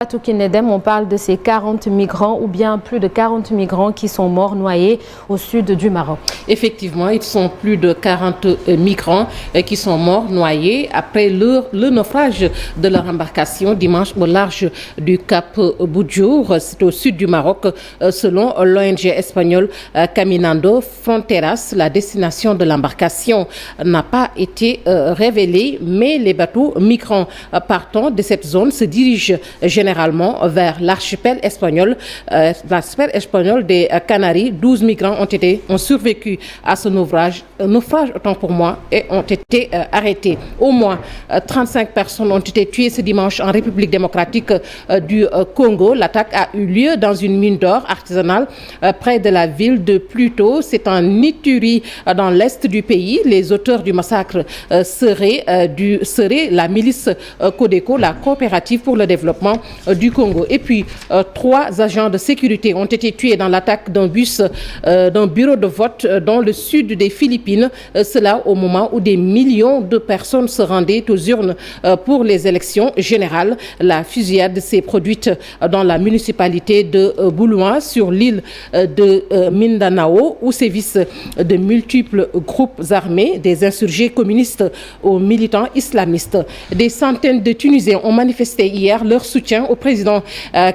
Fatou Kinedem, on parle de ces 40 migrants ou bien plus de 40 migrants qui sont morts noyés au sud du Maroc. Effectivement, ils sont plus de 40 migrants qui sont morts noyés après le naufrage de leur embarcation dimanche au large du Cap Boudjour, c'est au sud du Maroc. Selon l'ONG espagnole Caminando Fronteras, la destination de l'embarcation n'a pas été révélée, mais les bateaux migrants partant de cette zone se dirigent généralement vers l'archipel espagnol des Canaries. 12 migrants ont survécu à ce naufrage autant pour moi, et ont été arrêtés. Au moins 35 personnes ont été tuées ce dimanche en République démocratique du Congo. L'attaque a eu lieu dans une mine d'or artisanale près de la ville de Pluto. C'est en Ituri, dans l'est du pays. Les auteurs du massacre seraient la milice Codeco, la coopérative pour le développement du Congo. Et puis, 3 agents de sécurité ont été tués dans l'attaque d'un bureau de vote dans le sud des Philippines. Cela au moment où des millions de personnes se rendaient aux urnes pour les élections générales. La fusillade s'est produite dans la municipalité de Boulouan, sur l'île de Mindanao, où sévissent de multiples groupes armés, des insurgés communistes aux militants islamistes. Des centaines de Tunisiens ont manifesté hier leur soutien au président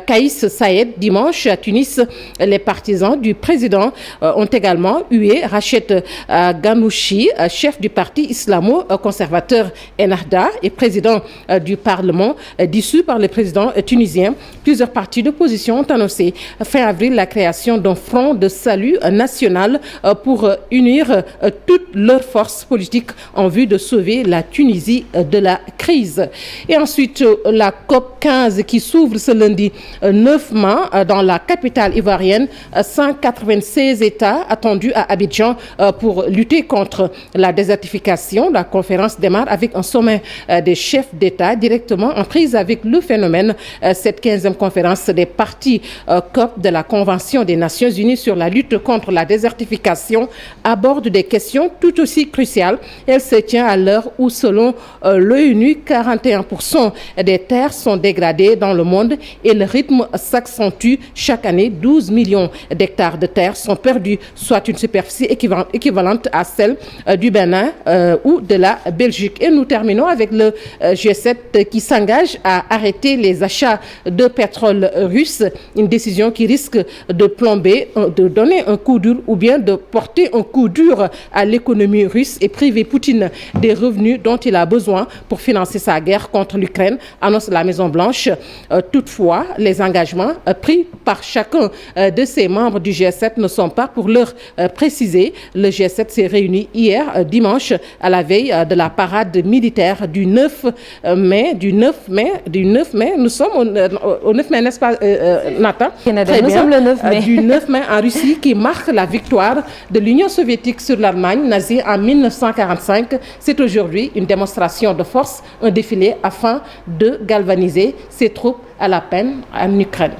Kaïs Saïed. Dimanche à Tunis, les partisans du président ont également hué Rached Ghannouchi, chef du parti islamo-conservateur Ennahda et président du Parlement, dissous par le président tunisien. Plusieurs partis d'opposition ont annoncé fin avril la création d'un front de salut national pour unir toutes leurs forces politiques en vue de sauver la Tunisie de la crise. Et ensuite, la COP 15 qui s'ouvre ce lundi 9 mai dans la capitale ivoirienne. 196 États attendus à Abidjan pour lutter contre la désertification. La conférence démarre avec un sommet des chefs d'État directement en prise avec le phénomène. Cette 15e conférence des parties COP de la Convention des Nations Unies sur la lutte contre la désertification aborde des questions tout aussi cruciales. Elle se tient à l'heure où, selon l'ONU, 41% des terres sont dégradées dans le monde et le rythme s'accentue. Chaque année, 12 millions d'hectares de terres sont perdus, soit une superficie équivalente à celle du Bénin ou de la Belgique. Et nous terminons avec le G7 qui s'engage à arrêter les achats de pétrole russe, une décision qui risque de plomber, de donner un coup dur ou bien de porter un coup dur à l'économie russe et priver Poutine des revenus dont il a besoin pour financer sa guerre contre l'Ukraine, annonce la Maison-Blanche. Toutefois, les engagements pris par chacun de ces membres du G7 ne sont pas pour l'heure précisés. Le G7 s'est réuni hier dimanche à la veille de la parade militaire du 9 mai. Nous sommes au 9 mai, n'est-ce pas, Nathan? Nous sommes le 9 mai. Du 9 mai en Russie, qui marque la victoire de l'Union soviétique sur l'Allemagne nazie en 1945. C'est aujourd'hui une démonstration de force, un défilé afin de galvaniser ses troupes à la peine en Ukraine.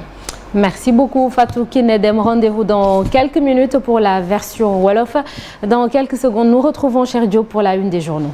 Merci beaucoup Fatou Kinedem. Rendez-vous dans quelques minutes pour la version Wolof. Dans quelques secondes, nous retrouvons Cher Diop pour la une des journaux.